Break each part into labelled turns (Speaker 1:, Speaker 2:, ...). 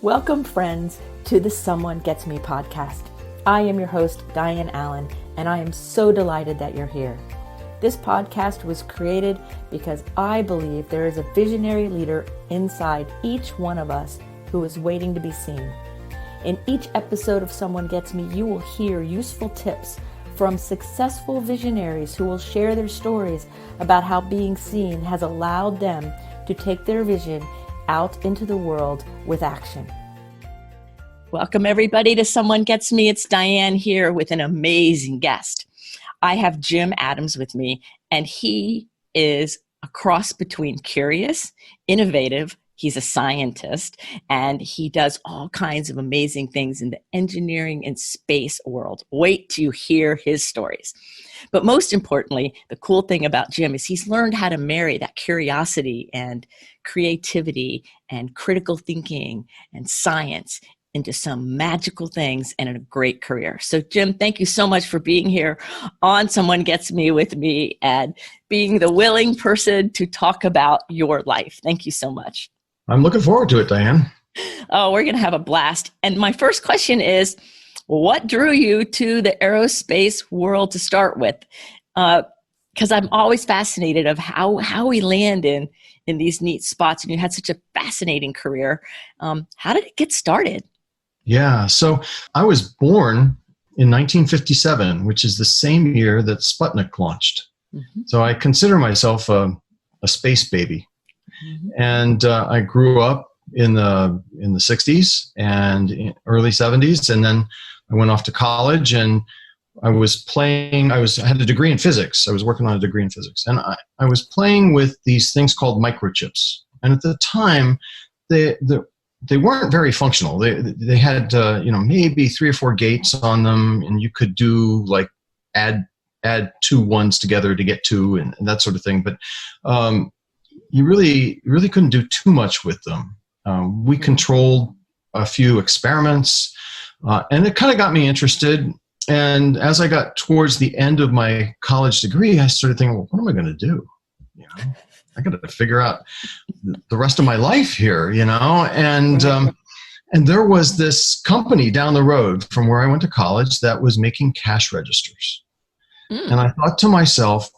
Speaker 1: Welcome, friends, to the Someone Gets Me podcast. I am your host, Dianne Allen, and I am so delighted that you're here. This podcast was created because I believe there is a visionary leader inside each one of us who is waiting to be seen. In each episode of Someone Gets Me, you will hear useful tips from successful visionaries who will share their stories about how being seen has allowed them to take their vision out into the world with action. Welcome, everybody, to Someone Gets Me. It's Dianne here with an amazing guest. I have Jim Adams with me, and he is a cross between curious, innovative. He's a scientist, and he does all kinds of amazing things in the engineering and space world. Wait till you hear his stories. But most importantly, the cool thing about Jim is he's learned how to marry that curiosity and creativity and critical thinking and science into some magical things and a great career. So Jim, thank you so much for being here on Someone Gets Me with me and being the willing person to talk about your life. Thank you so much.
Speaker 2: I'm looking forward to it, Dianne.
Speaker 1: Oh, we're going to have a blast. And my first question is, what drew you to the aerospace world to start with? Because I'm always fascinated of how we land in these neat spots. And you had such a fascinating career. How did it get started?
Speaker 2: Yeah, so I was born in 1957, which is the same year that Sputnik launched. Mm-hmm. So I consider myself a space baby. Mm-hmm. And I grew up in the 60s and early 70s, and then I went off to college and I had a degree in physics. I was working on a degree in physics, and I was playing with these things called microchips. And at the time, they weren't very functional. They had maybe 3 or 4 gates on them, and you could do like add 2 ones together to get 2 and that sort of thing. But you really couldn't do too much with them. We controlled a few experiments, and it kind of got me interested. And as I got towards the end of my college degree, I started thinking, well, what am I going to do? I got to figure out the rest of my life here, And there was this company down the road from where I went to college that was making cash registers. Mm. And I thought to myself,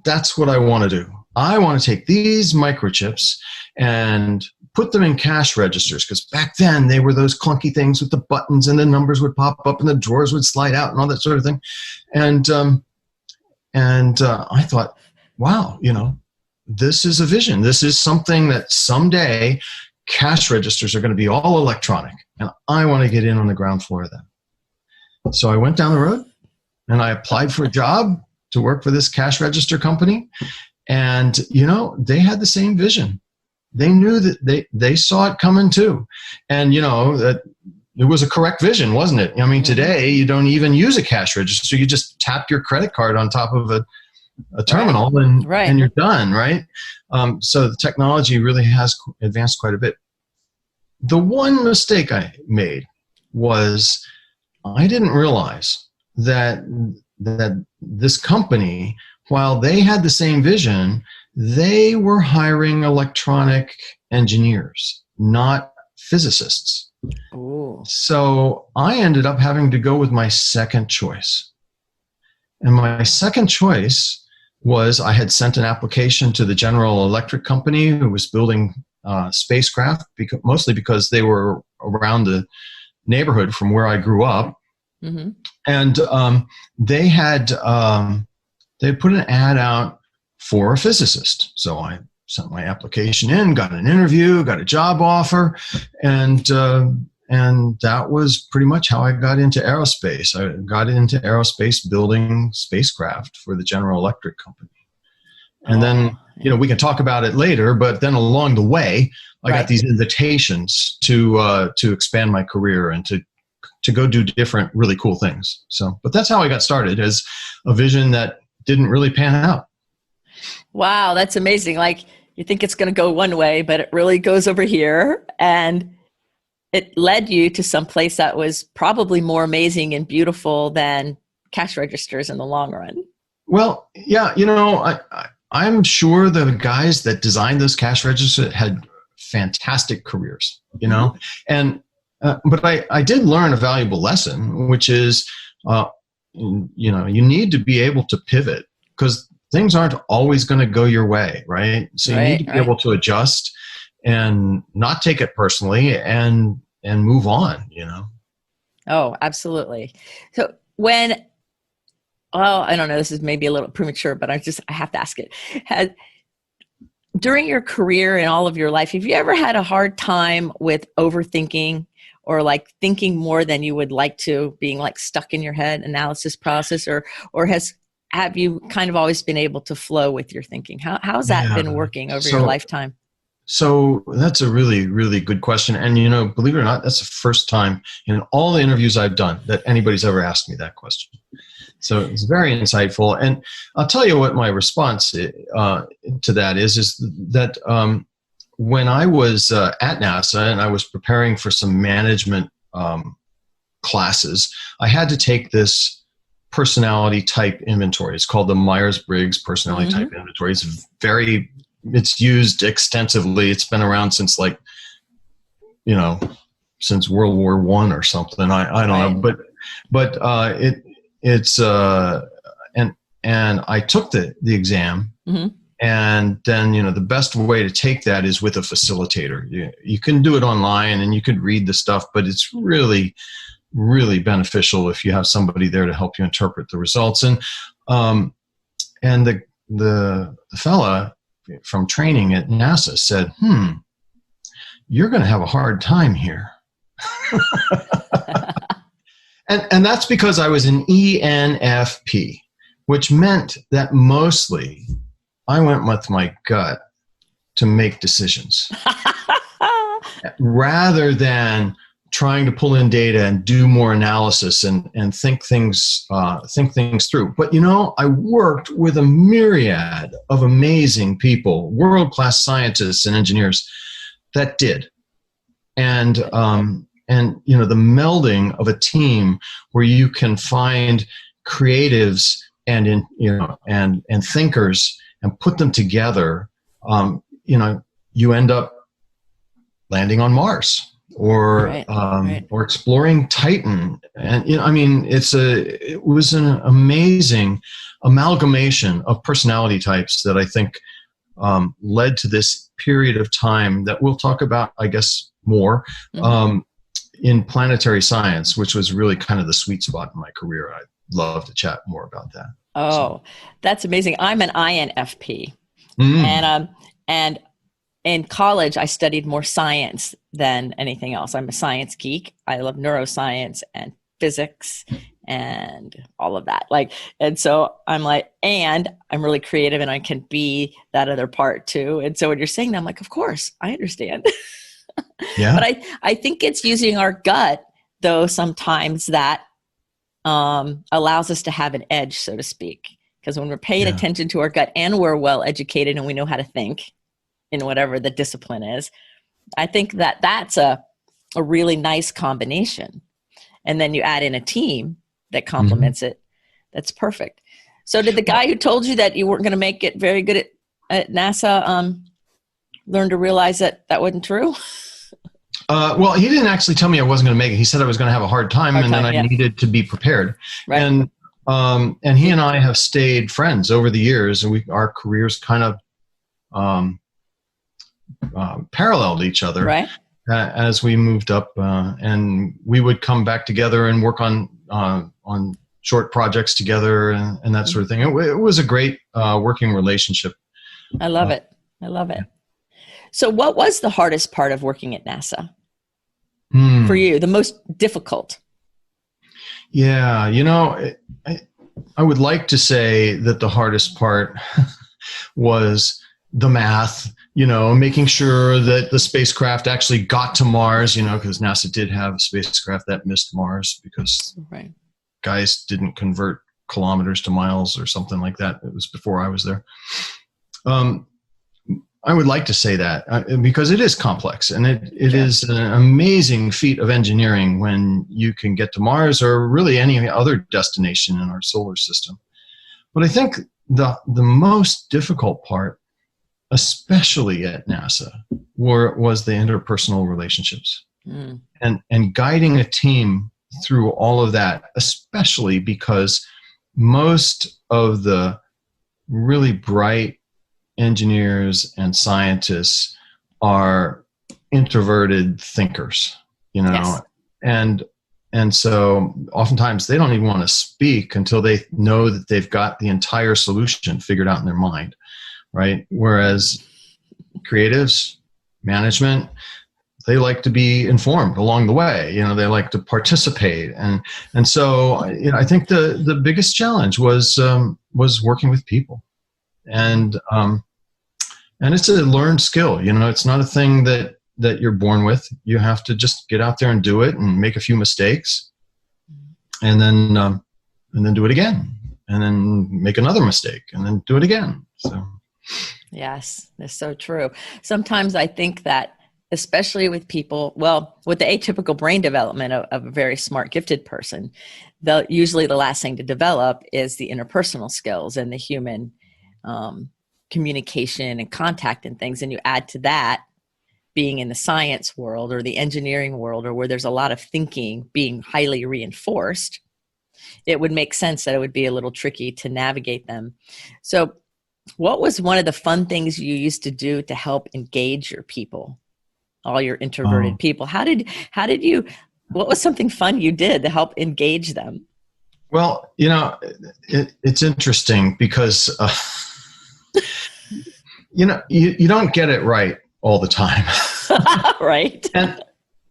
Speaker 2: that's what I want to do. I want to take these microchips and put them in cash registers, because back then they were those clunky things with the buttons and the numbers would pop up and the drawers would slide out and all that sort of thing. And I thought, wow, this is a vision. This is something that someday cash registers are going to be all electronic, and I want to get in on the ground floor of that. So I went down the road and I applied for a job to work for this cash register company. And, they had the same vision. They knew that they saw it coming too. And, that it was a correct vision, wasn't it? I mean, today you don't even use a cash register. You just tap your credit card on top of a terminal and you're done, right? So the technology really has advanced quite a bit. The one mistake I made was I didn't realize that this company, while they had the same vision, they were hiring electronic engineers, not physicists. Ooh. So I ended up having to go with my second choice. And my second choice was I had sent an application to the General Electric company who was building spacecraft, mostly because they were around the neighborhood from where I grew up. Mm-hmm. And they had put an ad out for a physicist. So I sent my application in, got an interview, got a job offer, and that was pretty much how I got into aerospace. I got into aerospace building spacecraft for the General Electric company. And then, we can talk about it later, but then along the way, I got these invitations to expand my career and to go do different, really cool things. So, but that's how I got started, as a vision that didn't really pan out.
Speaker 1: Wow, that's amazing. Like, you think it's going to go one way, but it really goes over here. And it led you to some place that was probably more amazing and beautiful than cash registers in the long run.
Speaker 2: Well, yeah, I'm sure the guys that designed those cash registers had fantastic careers, you know, and but I did learn a valuable lesson, which is, you know, you need to be able to pivot because things aren't always going to go your way, right? So you need to be able to adjust and not take it personally and move on, you know?
Speaker 1: Oh, absolutely. So when, well, I don't know, this is maybe a little premature, but I have to ask it. During your career and all of your life, have you ever had a hard time with overthinking or like thinking more than you would like to, being like stuck in your head, analysis process, or have you kind of always been able to flow with your thinking? How's that been working over your lifetime?
Speaker 2: So that's a really, really good question. And, you know, believe it or not, that's the first time in all the interviews I've done that anybody's ever asked me that question. So it's very insightful. And I'll tell you what my response to that is that when I was at NASA and I was preparing for some management classes, I had to take this personality type inventory. It's called the Myers-Briggs personality type inventory. It's used extensively. It's been around since since World War I or something. I don't know, but it's and I took the exam, and then, you know, the best way to take that is with a facilitator. You can do it online and you could read the stuff, but it's really, really beneficial if you have somebody there to help you interpret the results. And the fella from training at NASA said, you're going to have a hard time here. and that's because I was an ENFP, which meant that mostly I went with my gut to make decisions rather than trying to pull in data and do more analysis and think things through. But, you know, I worked with a myriad of amazing people, world-class scientists and engineers that did. And, you know, the melding of a team where you can find creatives and thinkers and put them together, you know, you end up landing on Mars or exploring Titan. And, you know, I mean, it was an amazing amalgamation of personality types that I think led to this period of time that we'll talk about, I guess, more in planetary science, which was really kind of the sweet spot in my career. I'd love to chat more about that.
Speaker 1: Oh, that's amazing. I'm an INFP. And in college, I studied more science than anything else. I'm a science geek. I love neuroscience and physics and all of that. And so I'm like, and I'm really creative and I can be that other part too. And so when you're saying that, I'm like, of course, I understand. Yeah. But I think it's using our gut, though, sometimes that allows us to have an edge, so to speak. Because when we're paying attention to our gut and we're well educated and we know how to think in whatever the discipline is, I think that that's a really nice combination. And then you add in a team that complements it. That's perfect. So did the guy who told you that you weren't going to make it very good at NASA learn to realize that wasn't true?
Speaker 2: Well, he didn't actually tell me I wasn't going to make it. He said I was going to have a hard time then I needed to be prepared. Right. And he and I have stayed friends over the years, and our careers kind of paralleled each other as we moved up, and we would come back together and work on short projects together and that sort of thing. It was a great working relationship.
Speaker 1: I love it. I love it. So what was the hardest part of working at NASA for you, the most difficult?
Speaker 2: Yeah, you know, I would like to say that the hardest part was the math, you know, making sure that the spacecraft actually got to Mars, you know, because NASA did have a spacecraft that missed Mars because guys didn't convert kilometers to miles or something like that. It was before I was there. I would like to say that because it is complex, and it is an amazing feat of engineering when you can get to Mars or really any other destination in our solar system. But I think the most difficult part especially at NASA, was the interpersonal relationships and guiding a team through all of that, especially because most of the really bright engineers and scientists are introverted thinkers,
Speaker 1: Yes.
Speaker 2: and so oftentimes they don't even want to speak until they know that they've got the entire solution figured out in their mind, right? Whereas creatives, management, they like to be informed along the way. They like to participate, and so I think the biggest challenge was working with people, and it's a learned skill. It's not a thing that you're born with. You have to just get out there and do it, and make a few mistakes, and then do it again, and then make another mistake, and then do it again. So,
Speaker 1: yes, that's so true. Sometimes I think that, especially with people, with the atypical brain development of a very smart, gifted person, usually the last thing to develop is the interpersonal skills and the human communication and contact and things. And you add to that being in the science world or the engineering world, or where there's a lot of thinking being highly reinforced, it would make sense that it would be a little tricky to navigate them. So what was one of the fun things you used to do to help engage your people, all your introverted people? How did you, what was something fun you did to help engage them?
Speaker 2: Well, it's interesting because, you don't get it right all the time.
Speaker 1: Right.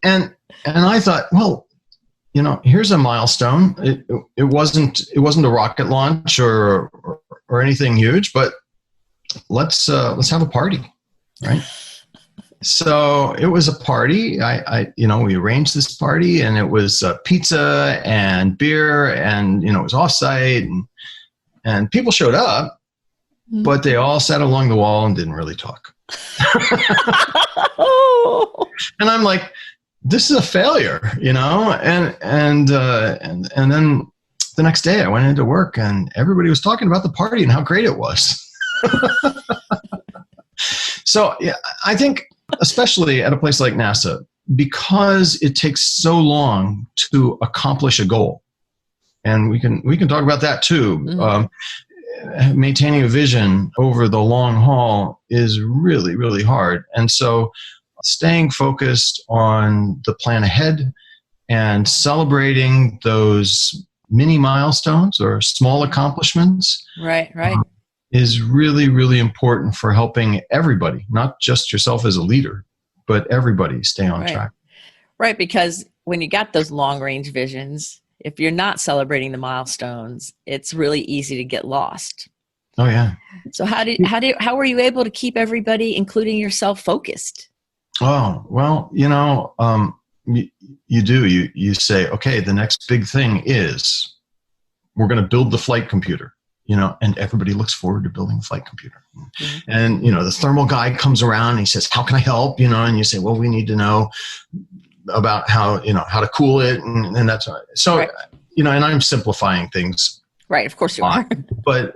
Speaker 2: And I thought, well, here's a milestone. It wasn't a rocket launch or anything huge, but let's have a party, right? So it was a party. We arranged this party, and it was pizza and beer, and it was offsite, and people showed up, but they all sat along the wall and didn't really talk. And I'm like, this is a failure, and then the next day I went into work, and everybody was talking about the party and how great it was. So yeah, I think, especially at a place like NASA, because it takes so long to accomplish a goal, and we can talk about that too. Maintaining a vision over the long haul is really, really hard. And so staying focused on the plan ahead and celebrating those mini milestones or small accomplishments.
Speaker 1: Right.
Speaker 2: Is really, really important for helping everybody, not just yourself as a leader, but everybody stay on track.
Speaker 1: Right, because when you got those long range visions, if you're not celebrating the milestones, it's really easy to get lost.
Speaker 2: Oh yeah.
Speaker 1: So how were you able to keep everybody, including yourself, focused?
Speaker 2: Oh, well, you say, okay, the next big thing is we're going to build the flight computer. And everybody looks forward to building a flight computer. Mm-hmm. And, the thermal guy comes around and he says, how can I help? And you say, well, we need to know about how to cool it. And that's right. So, right. And I'm simplifying things.
Speaker 1: Right. Of course you are.
Speaker 2: But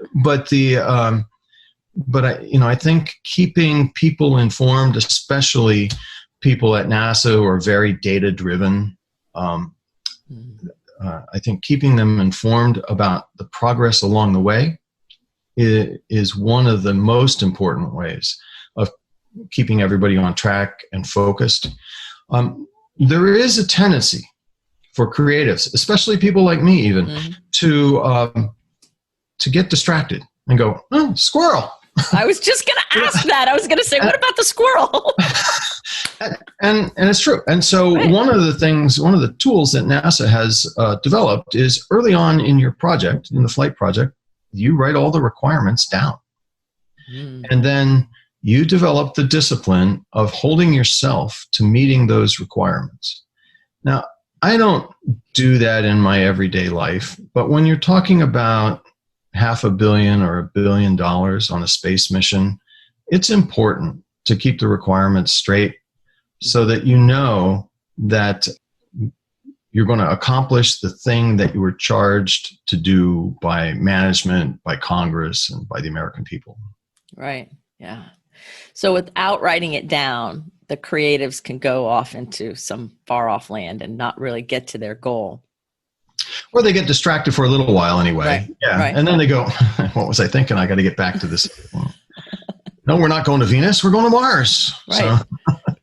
Speaker 2: I think keeping people informed, especially people at NASA who are very data driven, I think keeping them informed about the progress along the way is one of the most important ways of keeping everybody on track and focused. There is a tendency for creatives, especially people like me even, to get distracted and go, oh, squirrel.
Speaker 1: I was just going to ask that. I was going to say, what about the squirrel?
Speaker 2: And it's true. And so one of the tools that NASA has developed is early on in your project, in the flight project, you write all the requirements down. And then you develop the discipline of holding yourself to meeting those requirements. Now, I don't do that in my everyday life, but when you're talking about $500 million or $1 billion on a space mission, it's important to keep the requirements straight so that you know that you're going to accomplish the thing that you were charged to do by management, by Congress, and by the American people.
Speaker 1: Right. Yeah. So without writing it down, the creatives can go off into some far off land and not really get to their goal.
Speaker 2: Or they get distracted for a little while anyway.
Speaker 1: Right.
Speaker 2: Yeah.
Speaker 1: Right.
Speaker 2: And then they go, what was I thinking? I got to get back to this. No, we're not going to Venus. We're going to Mars.
Speaker 1: Right.
Speaker 2: So.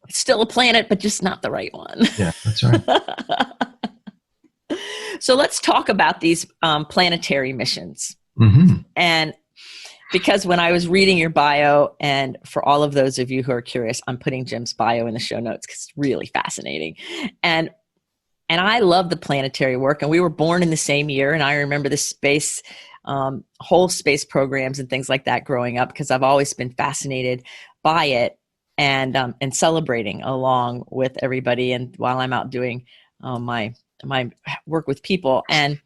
Speaker 1: It's still a planet, but just not the right one.
Speaker 2: Yeah, that's right.
Speaker 1: So let's talk about these planetary missions.
Speaker 2: Mm-hmm.
Speaker 1: And because when I was reading your bio, and for all of those of you who are curious, I'm putting Jim's bio in the show notes because it's really fascinating. And I love the planetary work. And we were born in the same year. And I remember the space, whole space programs and things like that growing up, because I've always been fascinated by it and celebrating along with everybody. And while I'm out doing my work with people. And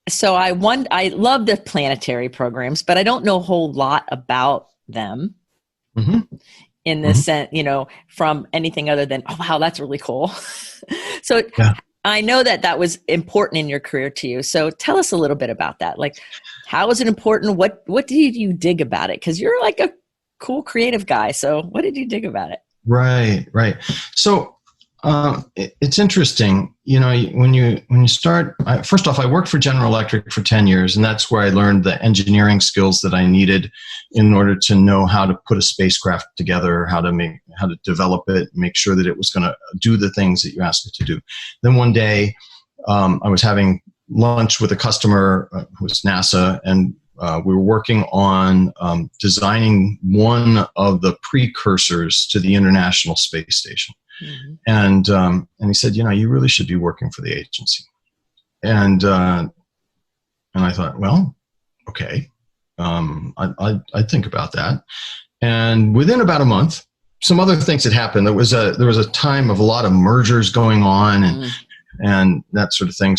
Speaker 1: so I love the planetary programs, but I don't know a whole lot about them in this sense, from anything other than, oh, wow, that's really cool. So yeah. I know that was important in your career to you. So tell us a little bit about that. Like, how is it important? What did you dig about it? Because you're like a cool creative guy. So what did you dig about it?
Speaker 2: Right. So it's interesting, when you start, first off, I worked for General Electric for 10 years, and that's where I learned the engineering skills that I needed in order to know how to put a spacecraft together, how to develop it, make sure that it was going to do the things that you asked it to do. Then one day, I was having lunch with a customer who was NASA, and we were working on designing one of the precursors to the International Space Station. Mm-hmm. And he said, you really should be working for the agency. And I thought, well, okay, I'd think about that. And within about a month, some other things had happened. There was a time of a lot of mergers going on and that sort of thing.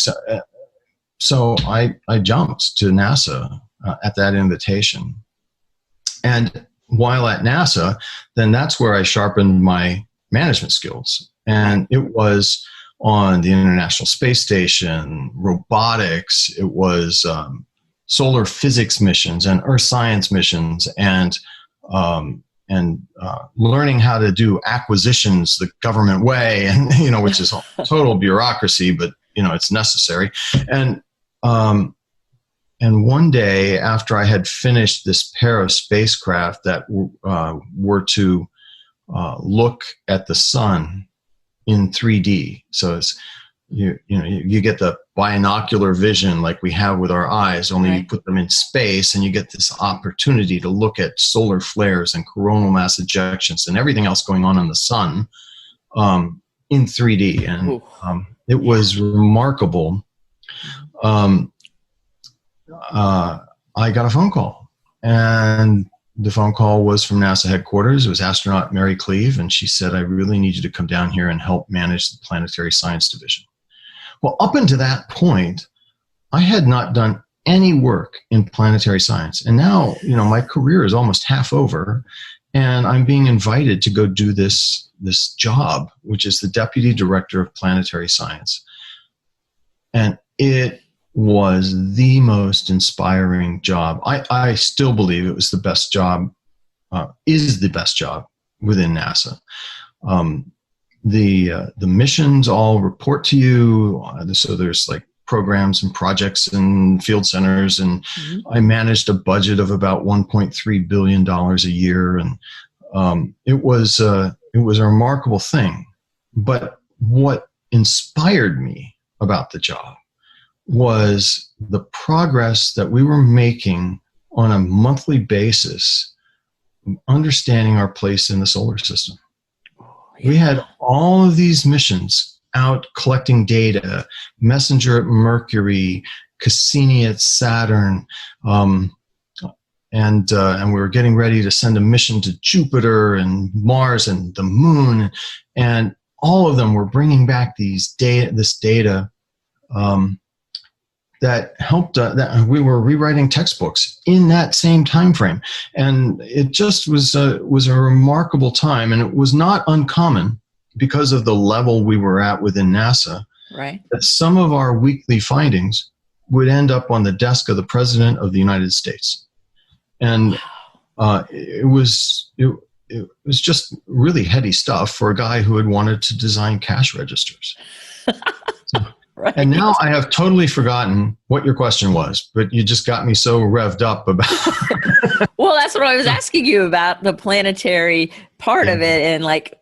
Speaker 2: So I jumped to NASA at that invitation. And while at NASA, then that's where I sharpened my management skills. And it was on the International Space Station, robotics, it was solar physics missions and earth science missions, and learning how to do acquisitions the government way, and which is total bureaucracy, but it's necessary. And one day after I had finished this pair of spacecraft that were to look at the sun in 3D. So it's, you get the binocular vision like we have with our eyes, only right. You put them in space, and you get this opportunity to look at solar flares and coronal mass ejections and everything else going on in the sun in 3D. And it was remarkable. I got a phone call, and the phone call was from NASA headquarters. It was astronaut Mary Cleve, and she said, I really need you to come down here and help manage the Planetary Science Division. Well, up until that point, I had not done any work in planetary science. And now, my career is almost half over, and I'm being invited to go do this job, which is the Deputy Director of Planetary Science. And it was the most inspiring job. I still believe it was the best job, is the best job within NASA. The missions all report to you. So there's like programs and projects and field centers, and I managed a budget of about $1.3 billion a year. And it was a remarkable thing. But what inspired me about the job was the progress that we were making on a monthly basis, understanding our place in the solar system. Yeah. We had all of these missions out collecting data, Messenger at Mercury, Cassini at Saturn, and we were getting ready to send a mission to Jupiter and Mars and the Moon, and all of them were bringing back this data that helped. That we were rewriting textbooks in that same time frame, and it just was a remarkable time. And it was not uncommon, because of the level we were at within NASA, right, that some of our weekly findings would end up on the desk of the President of the United States. And It was just really heady stuff for a guy who had wanted to design cash registers.
Speaker 1: Right.
Speaker 2: And now I have totally forgotten what your question was, but you just got me so revved up about.
Speaker 1: Well, that's what I was asking you about, the planetary part of it, and like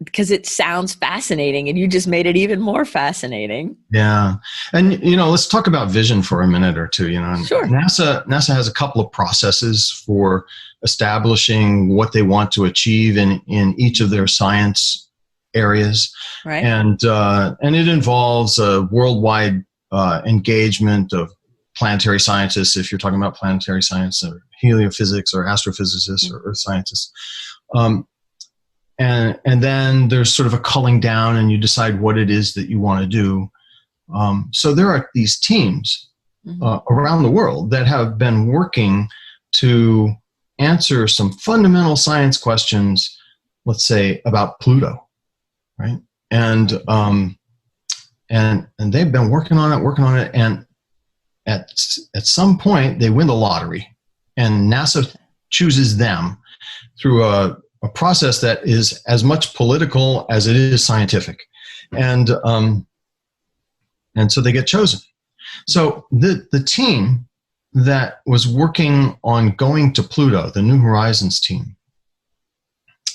Speaker 1: because it sounds fascinating, and you just made it even more fascinating.
Speaker 2: Yeah. And, let's talk about vision for a minute or two.
Speaker 1: Sure.
Speaker 2: NASA has a couple of processes for establishing what they want to achieve in each of their science areas.
Speaker 1: Right.
Speaker 2: And it involves a worldwide engagement of planetary scientists, if you're talking about planetary science, or heliophysics, or astrophysicists, or earth scientists. And then there's sort of a culling down, and you decide what it is that you want to do. So there are these teams around the world that have been working to answer some fundamental science questions, let's say, about Pluto, right? And they've been working on it, and at some point they win the lottery, and NASA chooses them through a process that is as much political as it is scientific, and so they get chosen. So the team that was working on going to Pluto, the New Horizons team,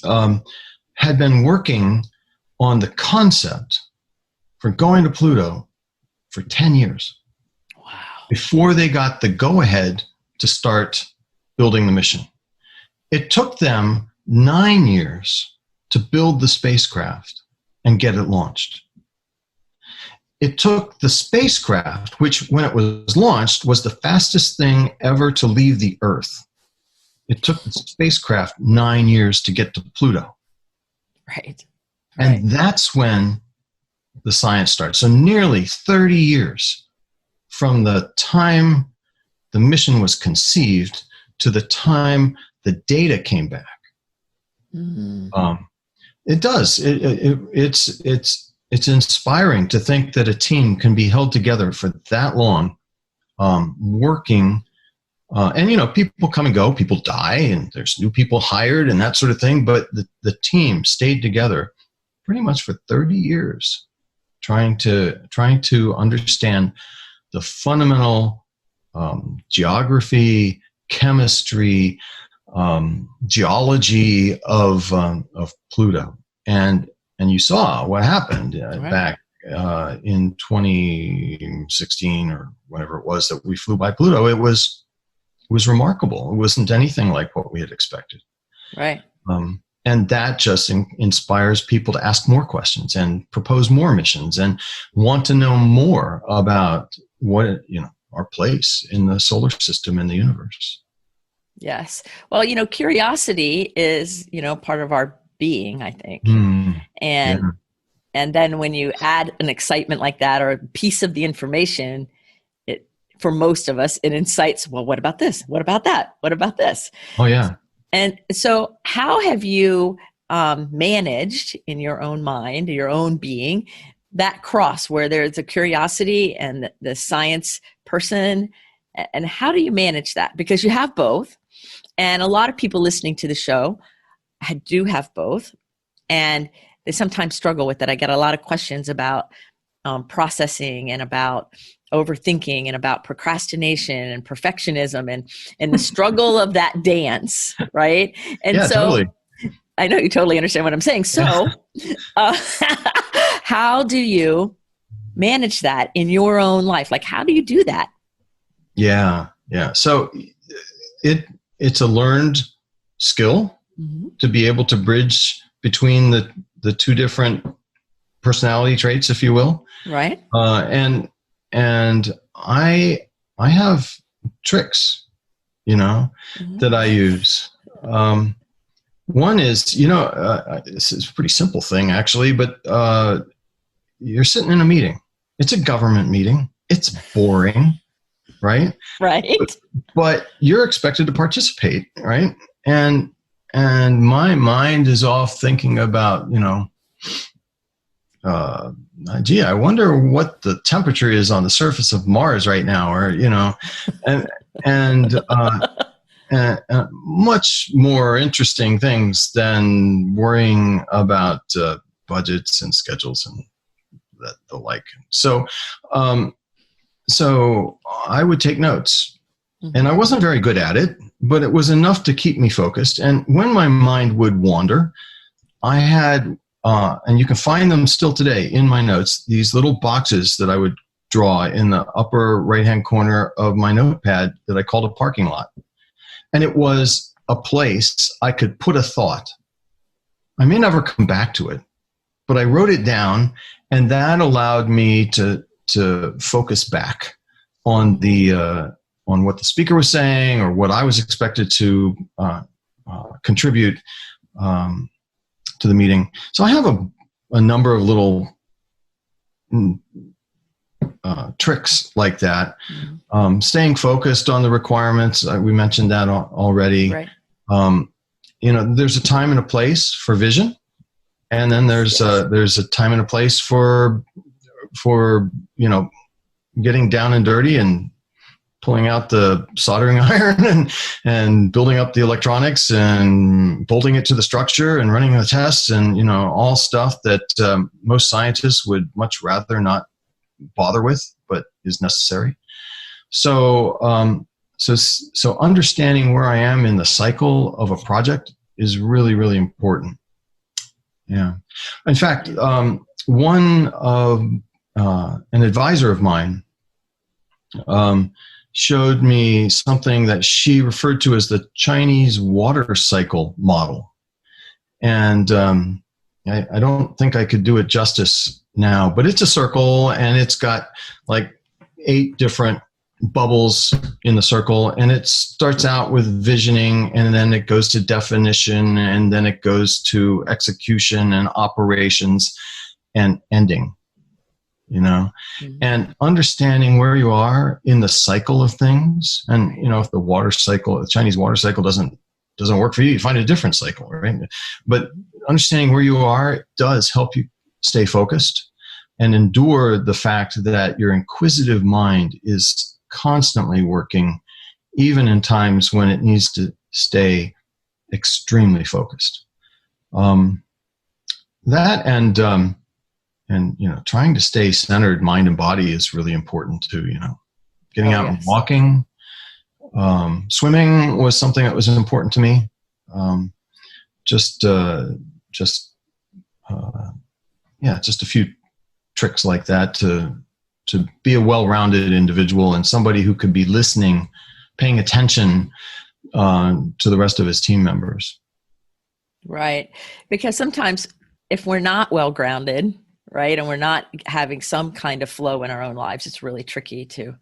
Speaker 2: had been working on the concept for going to Pluto for 10 years.
Speaker 1: Wow.
Speaker 2: Before they got the go-ahead to start building the mission. It took them 9 years to build the spacecraft and get it launched. It took the spacecraft, which when it was launched was the fastest thing ever to leave the Earth. It took the spacecraft 9 years to get to Pluto.
Speaker 1: Right.
Speaker 2: And that's when the science starts. So nearly 30 years from the time the mission was conceived to the time the data came back. It does. It's inspiring to think that a team can be held together for that long, working. And people come and go, people die, and there's new people hired and that sort of thing. But the team stayed together pretty much for 30 years, trying to understand the fundamental geography, chemistry, geology of Pluto, and you saw what happened back in 2016 or whenever it was that we flew by Pluto. It was remarkable. It wasn't anything like what we had expected. Right. And that just inspires people to ask more questions and propose more missions and want to know more about what our place in the solar system and the universe.
Speaker 1: Yes. Well, curiosity is, part of our being, I think. And then when you add an excitement like that, or a piece of the information, for most of us, it incites, well, what about this? What about that? What about this?
Speaker 2: Oh, yeah.
Speaker 1: And so how have you managed in your own mind, your own being, that cross where there's a curiosity and the science person? And how do you manage that? Because you have both. And a lot of people listening to the show do have both. And they sometimes struggle with it. I get a lot of questions about processing and about overthinking and about procrastination and perfectionism and the struggle of that dance, right? And
Speaker 2: yeah,
Speaker 1: so
Speaker 2: totally.
Speaker 1: I know you totally understand what I'm saying. So how do you manage that in your own life? Like, how do you do that?
Speaker 2: Yeah. So it's a learned skill to be able to bridge between the two different personality traits, if you will.
Speaker 1: Right.
Speaker 2: And I have tricks, that I use. One is, this is a pretty simple thing actually, but you're sitting in a meeting. It's a government meeting. It's boring, right?
Speaker 1: Right.
Speaker 2: But you're expected to participate, right? And my mind is off thinking about, gee, I wonder what the temperature is on the surface of Mars right now, or much more interesting things than worrying about budgets and schedules and the like. So, so I would take notes, and I wasn't very good at it, but it was enough to keep me focused. And when my mind would wander, I had, and you can find them still today in my notes, these little boxes that I would draw in the upper right-hand corner of my notepad that I called a parking lot. And it was a place I could put a thought. I may never come back to it, but I wrote it down, and that allowed me to focus back on on what the speaker was saying or what I was expected to contribute to the meeting. So I have a number of little tricks like that. Staying focused on the requirements. We mentioned that already.
Speaker 1: Right.
Speaker 2: There's a time and a place for vision, and then there's a time and a place for getting down and dirty and pulling out the soldering iron and building up the electronics and bolting it to the structure and running the tests and all stuff that most scientists would much rather not bother with, but is necessary. So so understanding where I am in the cycle of a project is really, really important. Yeah. In fact, one of an advisor of mine showed me something that she referred to as the Chinese water cycle model. And I don't think I could do it justice now, but it's a circle, and it's got like 8 different bubbles in the circle, and it starts out with visioning, and then it goes to definition, and then it goes to execution and operations and ending. And understanding where you are in the cycle of things. And, if the Chinese water cycle doesn't work for you, you find a different cycle, right? But understanding where you are does help you stay focused and endure the fact that your inquisitive mind is constantly working, even in times when it needs to stay extremely focused. That and trying to stay centered, mind and body, is really important too. Getting out and walking, swimming was something that was important to me. Just a few tricks like that to be a well-rounded individual and somebody who could be listening, paying attention to the rest of his team members.
Speaker 1: Right, because sometimes if we're not well-grounded, right, and we're not having some kind of flow in our own lives, it's really tricky to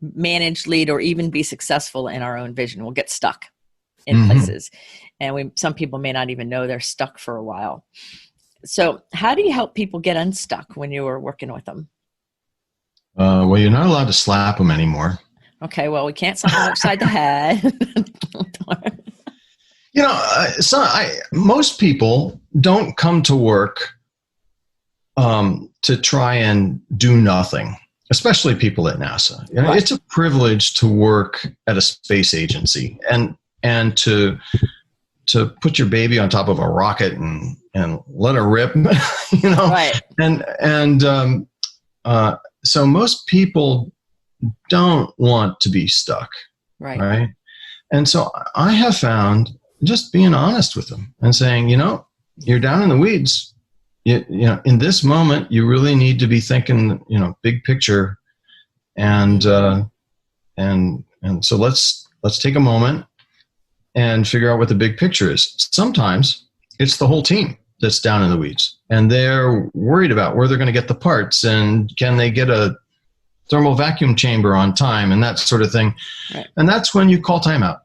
Speaker 1: manage, lead, or even be successful in our own vision. We'll get stuck in places, and some people may not even know they're stuck for a while. So how do you help people get unstuck when you are working with them?
Speaker 2: Well, you're not allowed to slap them anymore.
Speaker 1: Okay, well, we can't slap them upside the head.
Speaker 2: Most people don't come to work to try and do nothing, especially people at NASA.
Speaker 1: Right.
Speaker 2: It's a privilege to work at a space agency and to put your baby on top of a rocket and let her rip,
Speaker 1: Right.
Speaker 2: And so most people don't want to be stuck. Right. And so I have found just being honest with them and saying, you're down in the weeds. In this moment, you really need to be thinking, big picture, and so let's take a moment and figure out what the big picture is. Sometimes it's the whole team that's down in the weeds, and they're worried about where they're going to get the parts and can they get a thermal vacuum chamber on time and that sort of thing. Right. And that's when you call timeout,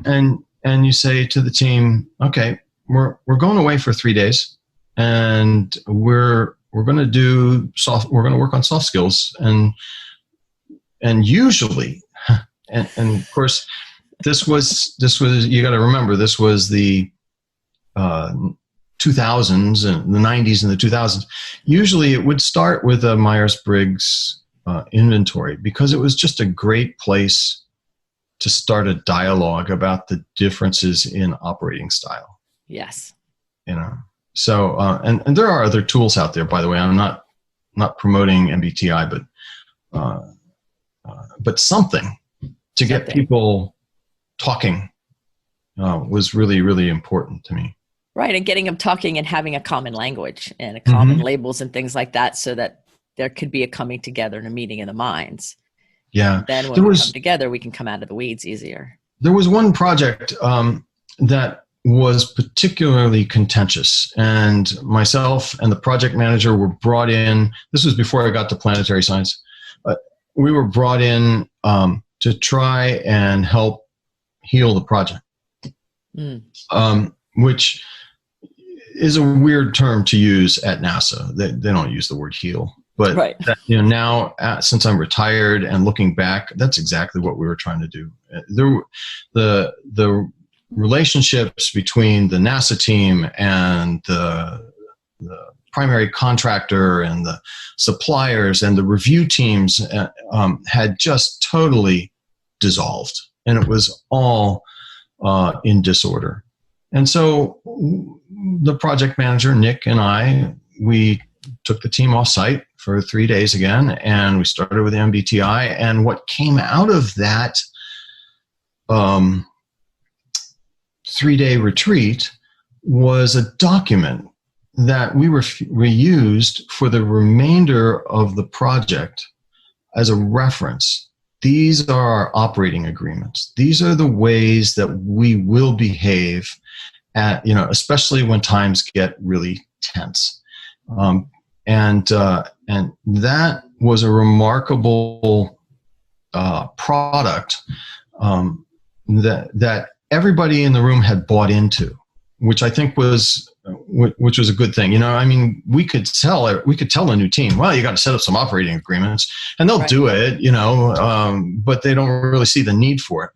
Speaker 2: and you say to the team, okay, we're going away for 3 days. And we're going to work on soft skills, and usually, and of course, this was you got to remember, this was the 2000s and the 90s and the 2000s. Usually, it would start with a Myers-Briggs inventory because it was just a great place to start a dialogue about the differences in operating style.
Speaker 1: Yes.
Speaker 2: So, and there are other tools out there, by the way. I'm not promoting MBTI, but something to get people talking was really, really important to me.
Speaker 1: Right. And getting them talking and having a common language and a common labels and things like that, so that there could be a coming together and a meeting of the minds.
Speaker 2: Yeah.
Speaker 1: And then when we come together, we can come out of the weeds easier.
Speaker 2: There was one project that was particularly contentious, and myself and the project manager were brought in. This was before I got to planetary science. We were brought in to try and help heal the project, which is a weird term to use at NASA. They don't use the word heal. But
Speaker 1: right.
Speaker 2: Now, since I'm retired and looking back, that's exactly what we were trying to do. The relationships between the NASA team and the primary contractor and the suppliers and the review teams had just totally dissolved, and it was all in disorder. And so the project manager, Nick, and we took the team off site for 3 days again, and we started with MBTI. And what came out of that 3-day retreat was a document that we reused for the remainder of the project as a reference. These are our operating agreements. These are the ways that we will behave especially when times get really tense. And that was a remarkable product that everybody in the room had bought into, which I think was a good thing. We could tell a new team, well, you got to set up some operating agreements, and they'll do it, but they don't really see the need for it.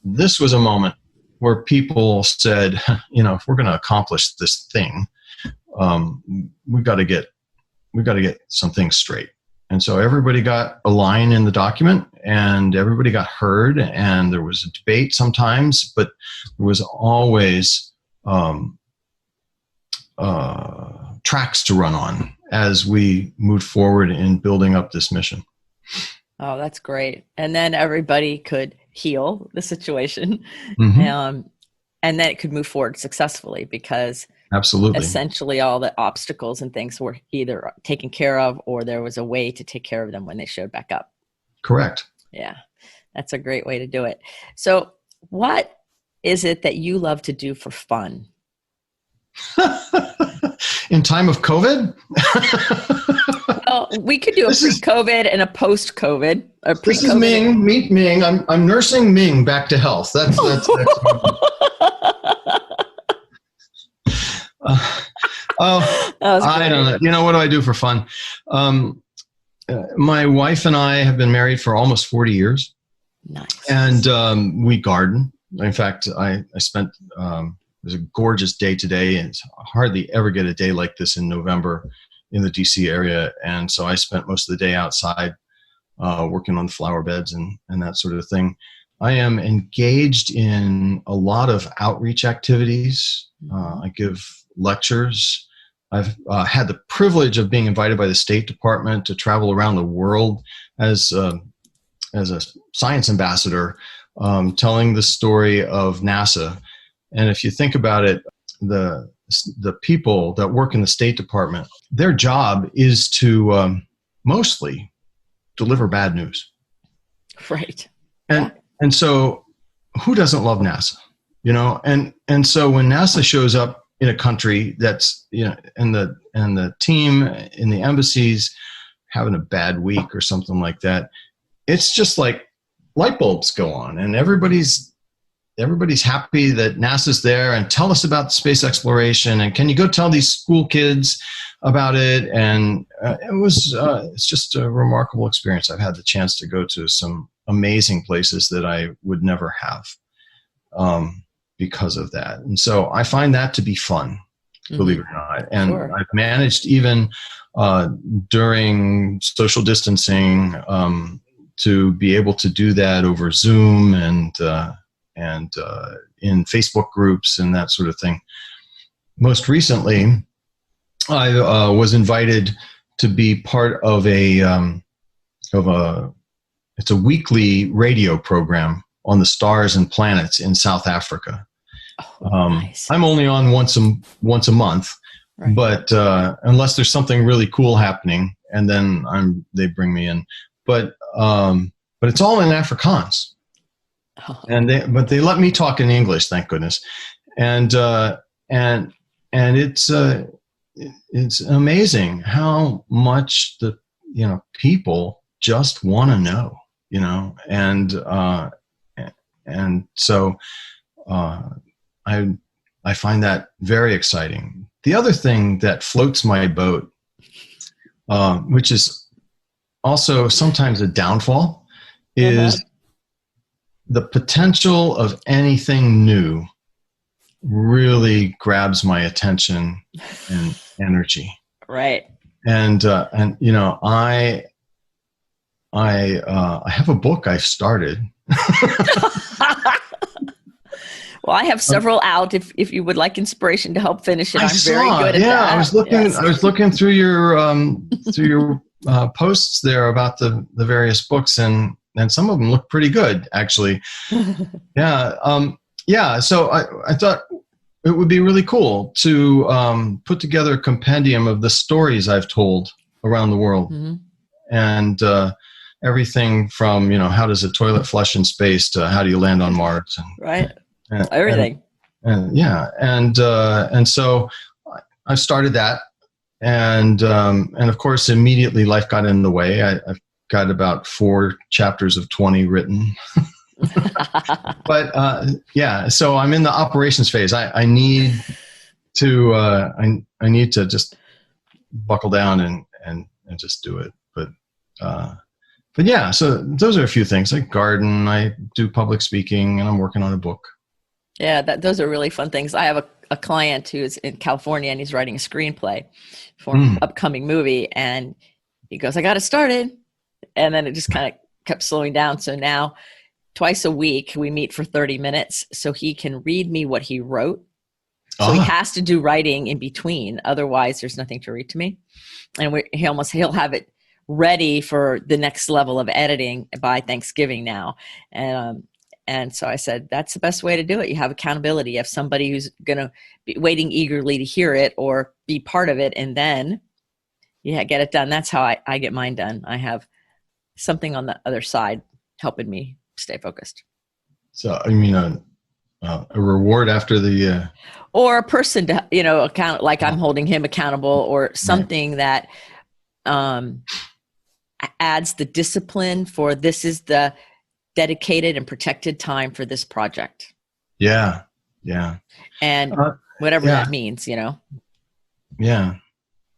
Speaker 2: This was a moment where people said, if we're going to accomplish this thing, we got to get some things straight. And so everybody got a line in the document, and everybody got heard, and there was a debate sometimes, but there was always tracks to run on as we moved forward in building up this mission.
Speaker 1: Oh, that's great. And then everybody could heal the situation, and then it could move forward successfully, because
Speaker 2: absolutely,
Speaker 1: essentially all the obstacles and things were either taken care of, or there was a way to take care of them when they showed back up.
Speaker 2: Correct.
Speaker 1: Yeah, that's a great way to do it. So what is it that you love to do for fun?
Speaker 2: In time of COVID?
Speaker 1: Well, we could do a pre-COVID and a post-COVID.
Speaker 2: This is Ming. Meet Ming. I'm nursing Ming back to health. That's I don't know. What do I do for fun? My wife and I have been married for almost 40 years.
Speaker 1: Nice.
Speaker 2: And we garden. In fact, I spent, it was a gorgeous day today, and hardly ever get a day like this in November in the DC area. And so I spent most of the day outside working on flower beds and that sort of thing. I am engaged in a lot of outreach activities. I give lectures. I've had the privilege of being invited by the State Department to travel around the world as a science ambassador, telling the story of NASA. And if you think about it, the people that work in the State Department, their job is to mostly deliver bad news.
Speaker 1: Right.
Speaker 2: And so who doesn't love NASA? And so when NASA shows up in a country that's, and the team in the embassies having a bad week or something like that, it's just like light bulbs go on, and everybody's happy that NASA's there, and tell us about space exploration, and can you go tell these school kids about it? And it's just a remarkable experience. I've had the chance to go to some amazing places that I would never have because of that. And so I find that to be fun, believe it or not. And sure. I've managed, even during social distancing, to be able to do that over Zoom and in Facebook groups and that sort of thing. Most recently, I was invited to be part of it's a weekly radio program on the stars and planets in South Africa.
Speaker 1: Oh, nice.
Speaker 2: I'm only on once a month, right. But unless there's something really cool happening, and then they bring me in. But it's all in Afrikaans, and they let me talk in English, thank goodness, and it's amazing how much the people just want to know, and so I find that very exciting. The other thing that floats my boat, which is also sometimes a downfall, is the potential of anything new really grabs my attention and energy.
Speaker 1: Right.
Speaker 2: And I have a book I've started.
Speaker 1: Well, I have several out. If you would like inspiration to help finish it, I'm very good at that.
Speaker 2: I was looking. Yes. I was looking through your posts there about the various books, and some of them look pretty good, actually. Yeah. So I thought it would be really cool to put together a compendium of the stories I've told around the world, and everything from how does a toilet flush in space to how do you land on Mars,
Speaker 1: right. Everything.
Speaker 2: And so I started that, and of course immediately life got in the way. I've got about 4 chapters of 20 written, but so I'm in the operations phase. I need to I need to just buckle down and just do it. But yeah, so those are a few things. I garden, I do public speaking, and I'm working on a book.
Speaker 1: Yeah, those are really fun things. I have a client who's in California, and he's writing a screenplay for an upcoming movie. And he goes, I got it started. And then it just kind of kept slowing down. So now twice a week, we meet for 30 minutes so he can read me what he wrote. So he has to do writing in between. Otherwise, there's nothing to read to me. And he'll have it ready for the next level of editing by Thanksgiving now. And so I said, that's the best way to do it. You have accountability. You have somebody who's going to be waiting eagerly to hear it or be part of it. And then get it done. That's how I get mine done. I have something on the other side helping me stay focused.
Speaker 2: So, I mean, a reward after the...
Speaker 1: or a person to, account, like I'm holding him accountable, or something that adds the discipline for this is the dedicated and protected time for this project.
Speaker 2: Yeah.
Speaker 1: And whatever that means,
Speaker 2: Yeah.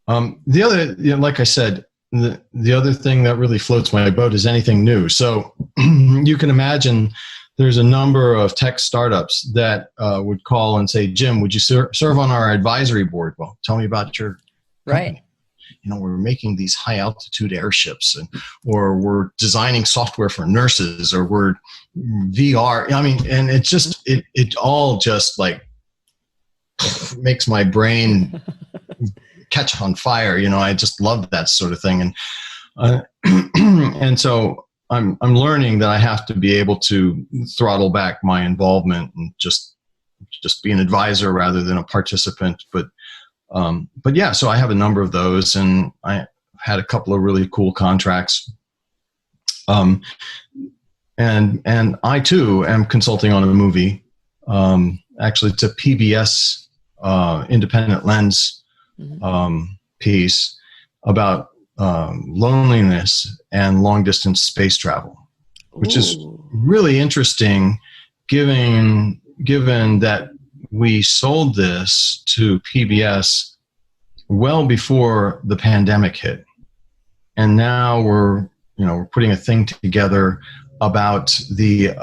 Speaker 2: The other, like I said, the other thing that really floats my boat is anything new. So you can imagine there's a number of tech startups that would call and say, Jim, would you serve on our advisory board? Well, tell me about your company.
Speaker 1: Right.
Speaker 2: We're making these high altitude airships, or we're designing software for nurses, or we're VR. I mean, and it just, it all just like makes my brain catch on fire. I just love that sort of thing. And, and so I'm learning that I have to be able to throttle back my involvement and just be an advisor rather than a participant. But yeah, so I have a number of those, and I had a couple of really cool contracts. And I too am consulting on a movie, actually to PBS, Independent Lens, piece about loneliness and long distance space travel, which is really interesting given that we sold this to PBS well before the pandemic hit. And now we're putting a thing together about the,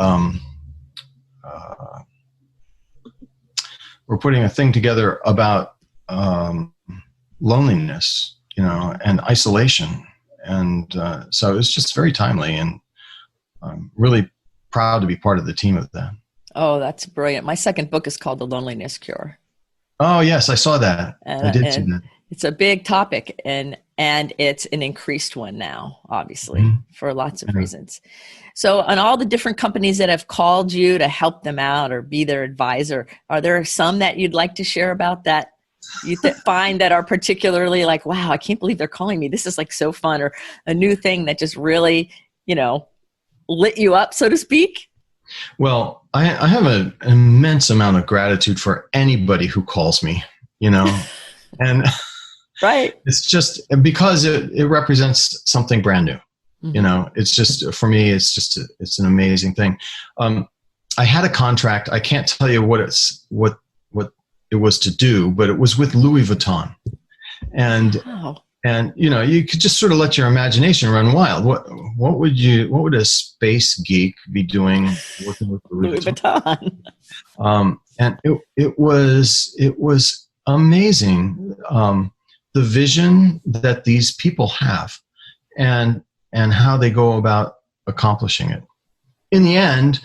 Speaker 2: loneliness, and isolation. And so it's just very timely. And I'm really proud to be part of the team of that.
Speaker 1: Oh, that's brilliant. My second book is called The Loneliness Cure.
Speaker 2: Oh, yes, I saw that. I did see that.
Speaker 1: It's a big topic, and it's an increased one now, obviously, for lots of reasons. So on all the different companies that have called you to help them out or be their advisor, are there some that you'd like to share about that you find that are particularly like, wow, I can't believe they're calling me. This is like so fun, or a new thing that just really, lit you up, so to speak?
Speaker 2: Well, I have an immense amount of gratitude for anybody who calls me, and
Speaker 1: right.
Speaker 2: It's just because it represents something brand new. It's just, for me, it's an amazing thing. I had a contract. I can't tell you what it was to do, but it was with Louis Vuitton. And,
Speaker 1: wow.
Speaker 2: and, you could just sort of let your imagination run wild. What would a space geek be doing working with Louis Vuitton? And it was amazing. The vision that these people have and how they go about accomplishing it. In the end,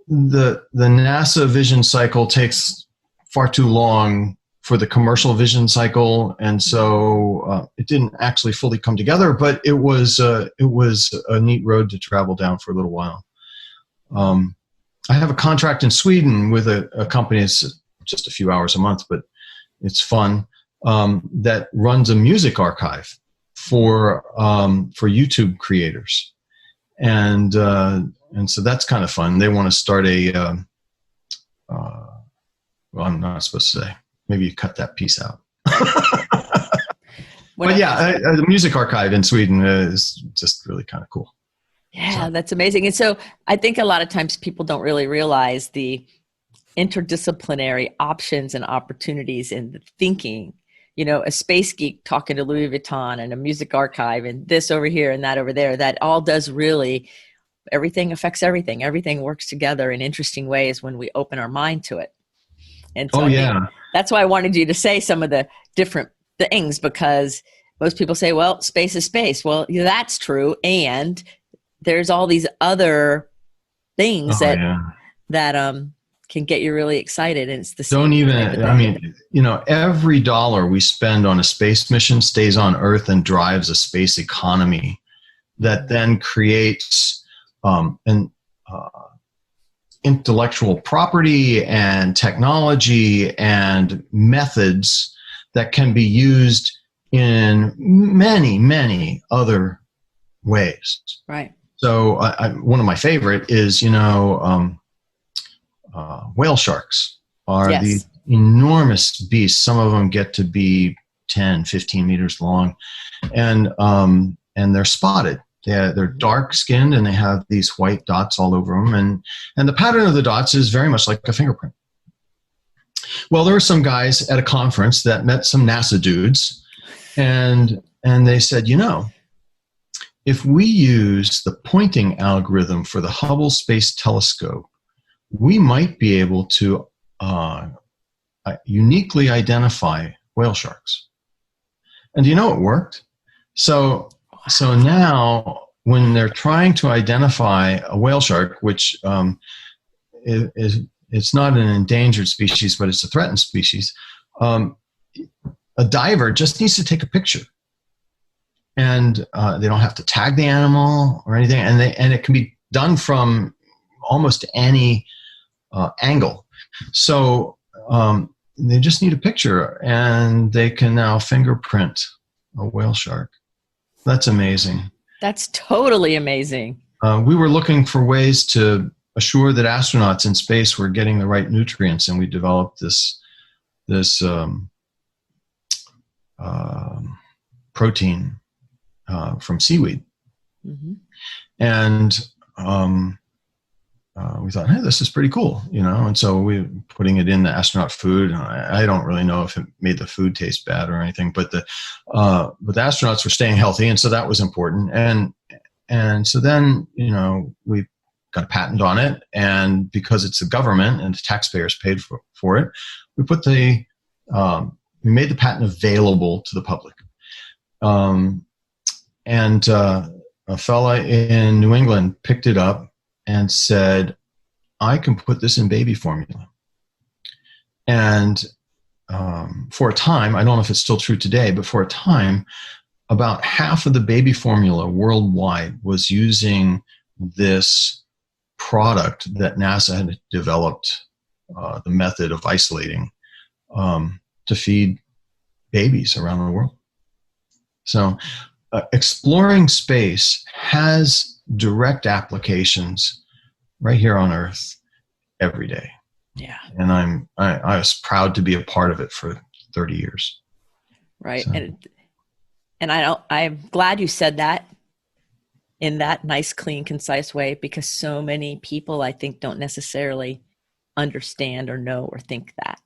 Speaker 2: the NASA vision cycle takes far too long for the commercial vision cycle, and so it didn't actually fully come together, but it was a neat road to travel down for a little while. I have a contract in Sweden with a company. It's just a few hours a month, but it's fun. That runs a music archive for YouTube creators, and so that's kind of fun. They want to start well, I'm not supposed to say. Maybe you cut that piece out. But yeah, the music archive in Sweden is just really kind of cool.
Speaker 1: Yeah, that's amazing. And so I think a lot of times people don't really realize the interdisciplinary options and opportunities in the thinking. A space geek talking to Louis Vuitton and a music archive and this over here and that over there, that all does really, everything affects everything. Everything works together in interesting ways when we open our mind to it. And so that's why I wanted you to say some of the different things, because most people say, well, space is space. Well, that's true. And there's all these other things that can get you really excited. And it's the same.
Speaker 2: Every dollar we spend on a space mission stays on Earth and drives a space economy that then creates intellectual property and technology and methods that can be used in many, many other ways.
Speaker 1: Right.
Speaker 2: So one of my favorite is, whale sharks are these enormous beasts. Some of them get to be 10, 15 meters long, and they're spotted. They're dark skinned and they have these white dots all over them. And the pattern of the dots is very much like a fingerprint. Well, there were some guys at a conference that met some NASA dudes, and they said, if we use the pointing algorithm for the Hubble Space Telescope, we might be able to uniquely identify whale sharks. And it worked. So now when they're trying to identify a whale shark, which it's not an endangered species, but it's a threatened species, a diver just needs to take a picture. And they don't have to tag the animal or anything. And it can be done from almost any angle. So they just need a picture and they can now fingerprint a whale shark. That's amazing.
Speaker 1: That's totally amazing.
Speaker 2: We were looking for ways to assure that astronauts in space were getting the right nutrients, and we developed this protein from seaweed. Mm-hmm. And we thought, hey, this is pretty cool, and so we were putting it in the astronaut food. I don't really know if it made the food taste bad or anything, but the astronauts were staying healthy, and so that was important. And so then, we got a patent on it, and because it's the government and the taxpayers paid for it, we made the patent available to the public. And a fella in New England picked it up and said, I can put this in baby formula. And for a time, I don't know if it's still true today, but for a time, about half of the baby formula worldwide was using this product that NASA had developed, the method of isolating, to feed babies around the world. So exploring space has direct applications right here on Earth every day.
Speaker 1: Yeah.
Speaker 2: And I was proud to be a part of it for 30 years.
Speaker 1: Right.
Speaker 2: So.
Speaker 1: And I'm glad you said that in that nice, clean, concise way, because so many people, I think, don't necessarily understand or know or think that.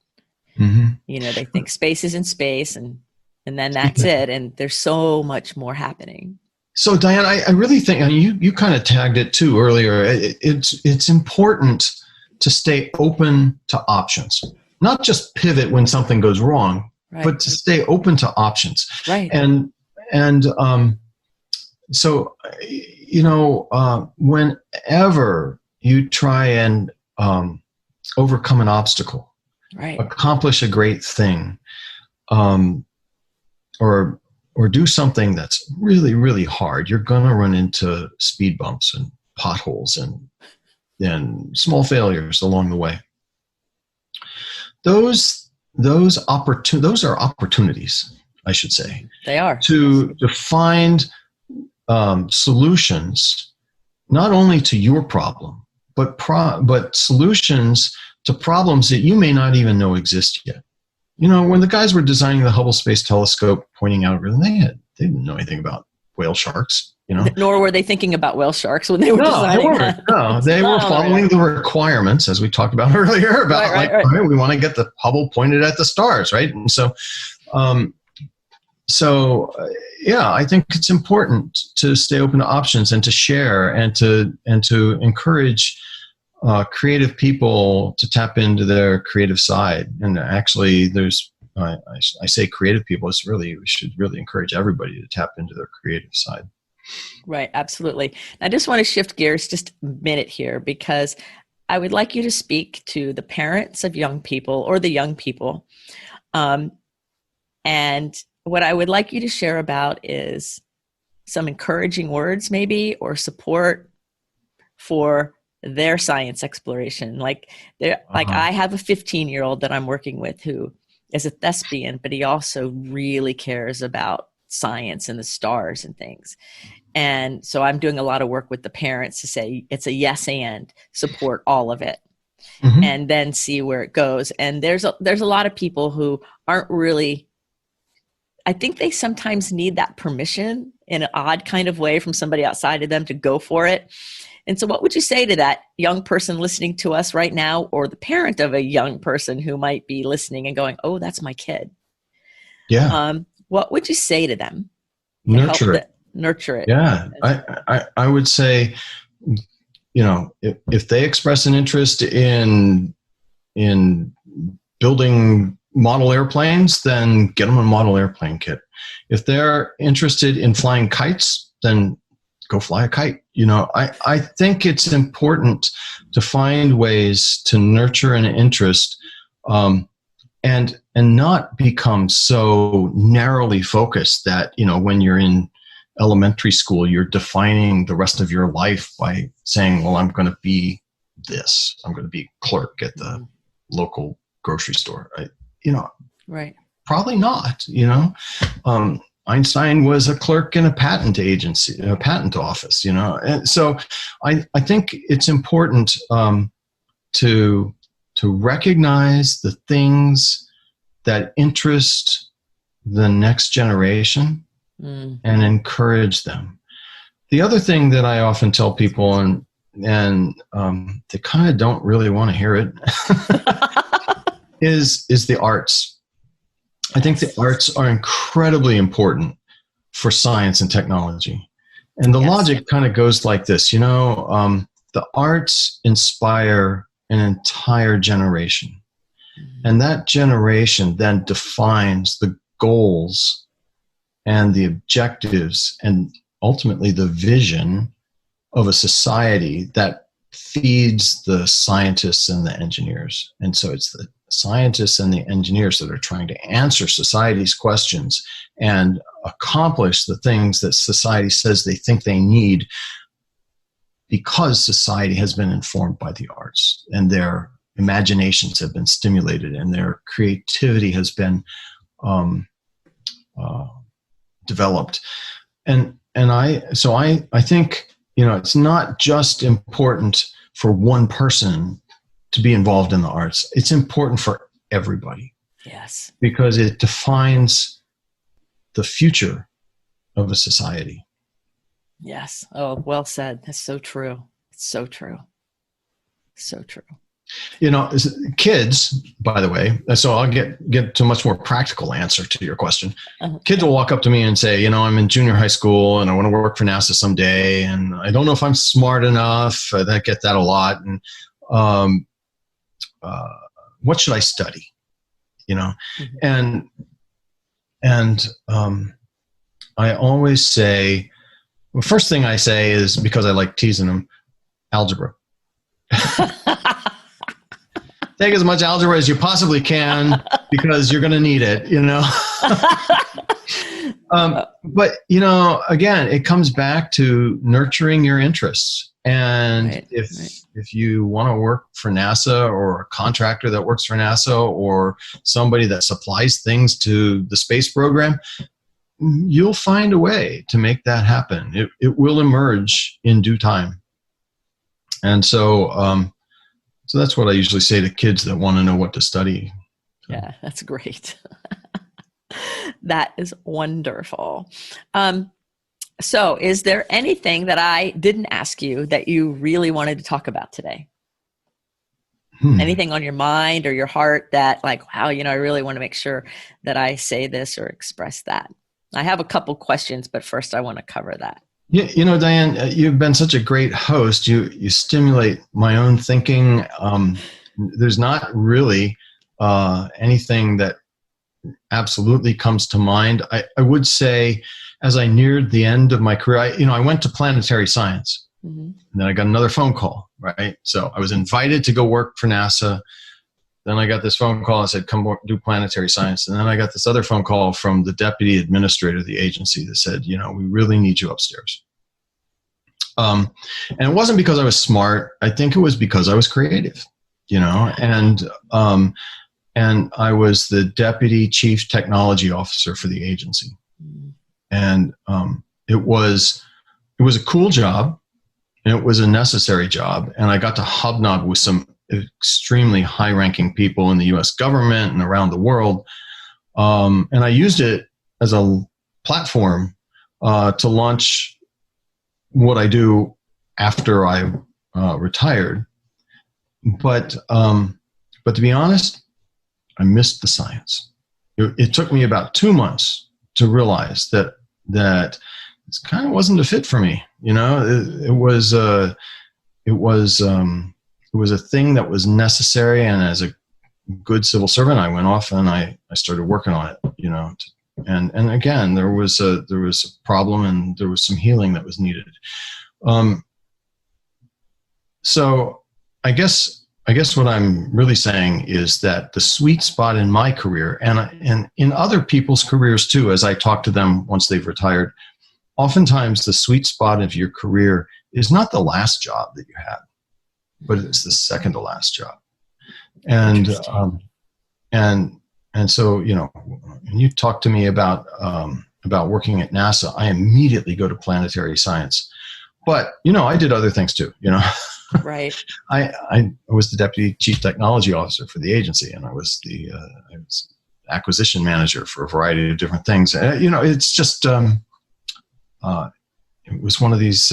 Speaker 2: Mm-hmm.
Speaker 1: You know, they think space is in space and then that's it. And there's so much more happening.
Speaker 2: So Dianne, I really think, and you kind of tagged it too earlier, it's important to stay open to options, not just pivot when something goes wrong,
Speaker 1: right.
Speaker 2: but to stay open to options.
Speaker 1: Right.
Speaker 2: And so, whenever you try and overcome an obstacle,
Speaker 1: right.
Speaker 2: accomplish a great thing, or do something that's really, really hard, you're going to run into speed bumps and potholes and small failures along the way. Those are opportunities, I should say.
Speaker 1: They are.
Speaker 2: To find solutions, not only to your problem, but solutions to problems that you may not even know exist yet. You know, when the guys were designing the Hubble Space Telescope, pointing out, they didn't know anything about whale sharks. You know,
Speaker 1: nor were they thinking about whale sharks when they were designing that.
Speaker 2: No, they were following the requirements, as we talked about earlier, about
Speaker 1: right.
Speaker 2: We want to get the Hubble pointed at the stars, right? And so, I think it's important to stay open to options and to share and to encourage creative people to tap into their creative side. And actually, I say creative people. We should really encourage everybody to tap into their creative side.
Speaker 1: Right, absolutely. I just want to shift gears just a minute here, because I would like you to speak to the parents of young people or the young people. And what I would like you to share about is some encouraging words maybe, or support for their science exploration. Like I have a 15-year-old that I'm working with who is a thespian, but he also really cares about science and the stars and things. And so I'm doing a lot of work with the parents to say it's a yes and support all of it, and then see where it goes. And there's a lot of people who aren't really, I think they sometimes need that permission in an odd kind of way from somebody outside of them to go for it. And so what would you say to that young person listening to us right now, or the parent of a young person who might be listening and going, oh, that's my kid?
Speaker 2: Yeah.
Speaker 1: What would you say to them?
Speaker 2: Nurture it.
Speaker 1: Nurture it.
Speaker 2: Yeah. I would say, if they express an interest in building model airplanes, then get them a model airplane kit. If they're interested in flying kites, then go fly a kite. I think it's important to find ways to nurture an interest, and not become so narrowly focused that, when you're in elementary school, you're defining the rest of your life by saying, well, I'm going to be this. I'm going to be a clerk at the local grocery store.
Speaker 1: Right.
Speaker 2: Probably not, Einstein was a clerk in a patent agency, a patent office, And so I think it's important to recognize the things that interest the next generation and encourage them. The other thing that I often tell people, and they kind of don't really want to hear it, is the arts. I think the arts are incredibly important for science and technology. And the logic kind of goes like this, the arts inspire an entire generation. And that generation then defines the goals and the objectives and ultimately the vision of a society that feeds the scientists and the engineers. And so it's the scientists and the engineers that are trying to answer society's questions and accomplish the things that society says they think they need, because society has been informed by the arts and their imaginations have been stimulated and their creativity has been developed. And I think, it's not just important for one person to be involved in the arts. It's important for everybody.
Speaker 1: Yes.
Speaker 2: Because it defines the future of a society.
Speaker 1: Yes. Oh, well said. That's so true. It's so true. So true.
Speaker 2: Kids, by the way, so I'll get to a much more practical answer to your question. Kids will walk up to me and say, I'm in junior high school and I want to work for NASA someday. And I don't know if I'm smart enough. I get that a lot. And what should I study? And I always say, the first thing I say is, because I like teasing them, algebra. Take as much algebra as you possibly can, because you're going to need it, But, again, it comes back to nurturing your interests. And if you want to work for NASA, or a contractor that works for NASA, or somebody that supplies things to the space program, you'll find a way to make that happen. It will emerge in due time. And so that's what I usually say to kids that want to know what to study.
Speaker 1: Yeah, that's great. That is wonderful. So is there anything that I didn't ask you that you really wanted to talk about today? Anything on your mind or your heart that, like, wow, I really want to make sure that I say this or express that? I have a couple questions, but first I want to cover that.
Speaker 2: Yeah, Dianne, you've been such a great host. You stimulate my own thinking. There's not really anything that absolutely comes to mind. I would say, as I neared the end of my career, I went to planetary science, and then I got another phone call, right? So I was invited to go work for NASA. Then I got this phone call and said, come do planetary science. And then I got this other phone call from the deputy administrator of the agency that said, we really need you upstairs. And it wasn't because I was smart. I think it was because I was creative, and I was the deputy chief technology officer for the agency. And it was a cool job, and it was a necessary job. And I got to hobnob with some extremely high-ranking people in the U.S. government and around the world. And I used it as a platform to launch what I do after I retired. But to be honest, I missed the science. It took me about 2 months to realize that this kind of wasn't a fit for me. It was a thing that was necessary, and as a good civil servant, I went off and I started working on it. And again, there was a problem, and there was some healing that was needed. So I guess what I'm really saying is that the sweet spot in my career, and in other people's careers too, as I talk to them once they've retired, oftentimes the sweet spot of your career is not the last job that you had, but it's the second to last job. And so, when you talk to me about working at NASA, I immediately go to planetary science. But, I did other things too,
Speaker 1: Right.
Speaker 2: I was the deputy chief technology officer for the agency, and I was the acquisition manager for a variety of different things. It's just, it was one of these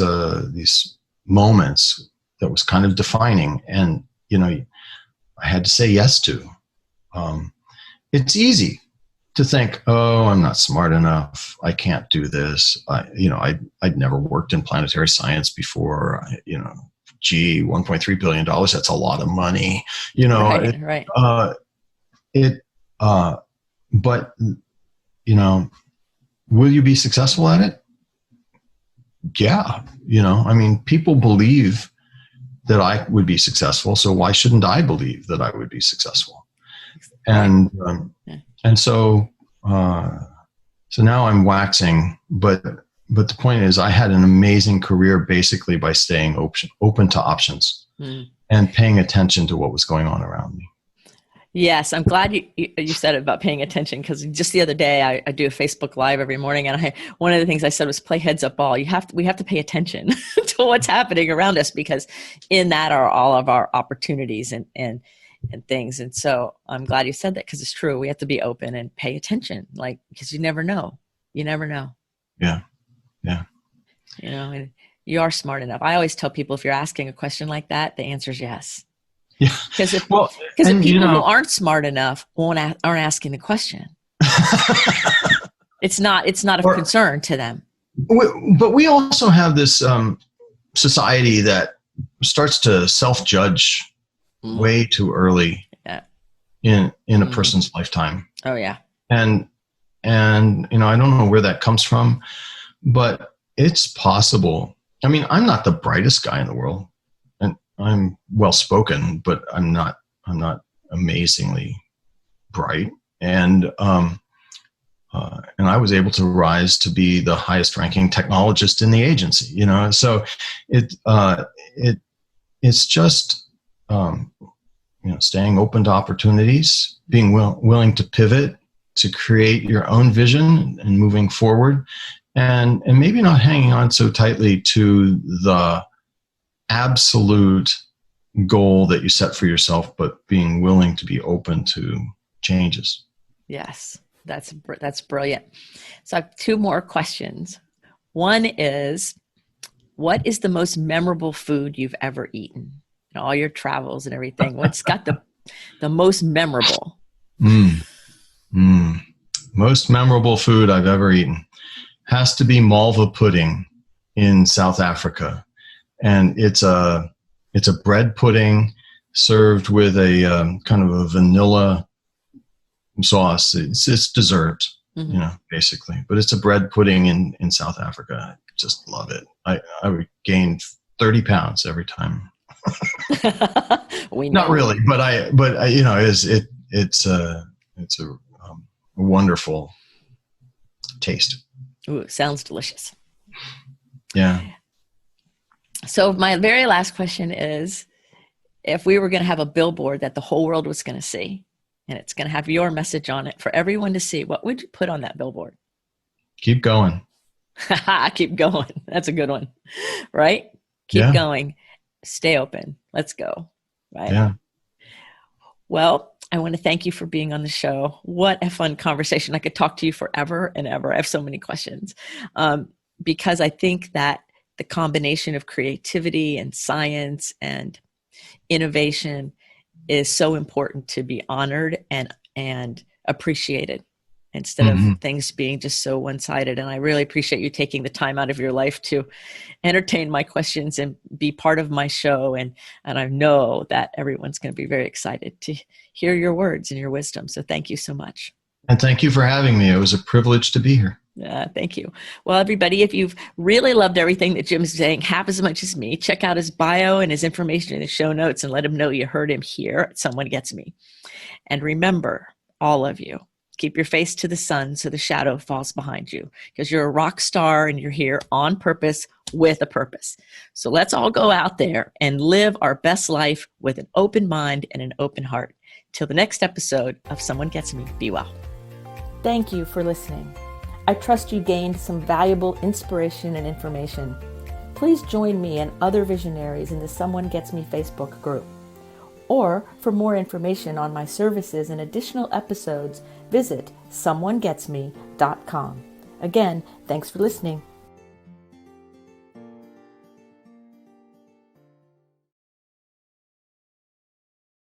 Speaker 2: moments that was kind of defining, and, I had to say yes to. It's easy to think, oh, I'm not smart enough. I can't do this. I'd never worked in planetary science before. $1.3 billion. That's a lot of money.
Speaker 1: Right.
Speaker 2: But will you be successful at it? Yeah. People believe that I would be successful. So why shouldn't I believe that I would be successful? And so now I'm waxing, but the point is, I had an amazing career basically by staying open to options and paying attention to what was going on around me.
Speaker 1: Yes, I'm glad you said it about paying attention, because just the other day I do a Facebook Live every morning, and one of the things I said was play heads up ball. We have to pay attention to what's happening around us, because in that are all of our opportunities and things. And so I'm glad you said that, because it's true. We have to be open and pay attention, because you never know. You never know.
Speaker 2: Yeah.
Speaker 1: And you are smart enough. I always tell people, if you're asking a question like that, the answer is yes.
Speaker 2: Yeah.
Speaker 1: Because if people who aren't smart enough aren't asking the question, it's not of concern to them.
Speaker 2: But we also have this society that starts to self-judge way too early in a person's lifetime.
Speaker 1: Oh yeah.
Speaker 2: And I don't know where that comes from, but it's possible. I mean, I'm not the brightest guy in the world. I'm well spoken, but I'm not amazingly bright. And I was able to rise to be the highest ranking technologist in the agency, so it's just, staying open to opportunities, being willing to pivot, to create your own vision and moving forward, and maybe not hanging on so tightly to the absolute goal that you set for yourself, but being willing to be open to changes.
Speaker 1: Yes, that's brilliant. So I have two more questions. One is, what is the most memorable food you've ever eaten in all your travels and everything? What's got the most memorable?
Speaker 2: Most memorable food I've ever eaten has to be malva pudding in South Africa. And it's a bread pudding served with a kind of a vanilla sauce. It's dessert, basically. But it's a bread pudding in South Africa. I just love it. I would gain 30 pounds every time. Not really, but it's a wonderful taste.
Speaker 1: Ooh, sounds delicious.
Speaker 2: Yeah.
Speaker 1: So my very last question is, if we were going to have a billboard that the whole world was going to see, and it's going to have your message on it for everyone to see, what would you put on that billboard?
Speaker 2: Keep going.
Speaker 1: Keep going. That's a good one, right? Keep going. Stay open. Let's go. Right?
Speaker 2: Yeah.
Speaker 1: Well, I want to thank you for being on the show. What a fun conversation. I could talk to you forever and ever. I have so many questions, because I think that the combination of creativity and science and innovation is so important to be honored and appreciated, instead of things being just so one-sided. And I really appreciate you taking the time out of your life to entertain my questions and be part of my show. And I know that everyone's going to be very excited to hear your words and your wisdom. So thank you so much.
Speaker 2: And thank you for having me. It was a privilege to be here.
Speaker 1: Thank you. Well, everybody, if you've really loved everything that Jim's saying half as much as me, check out his bio and his information in the show notes and let him know you heard him here at Someone Gets Me. And remember, all of you, keep your face to the sun so the shadow falls behind you, because you're a rock star and you're here on purpose with a purpose. So let's all go out there and live our best life with an open mind and an open heart. Till the next episode of Someone Gets Me, be well. Thank you for listening. I trust you gained some valuable inspiration and information. Please join me and other visionaries in the Someone Gets Me Facebook group. Or for more information on my services and additional episodes, visit someonegetsme.com. Again, thanks for listening.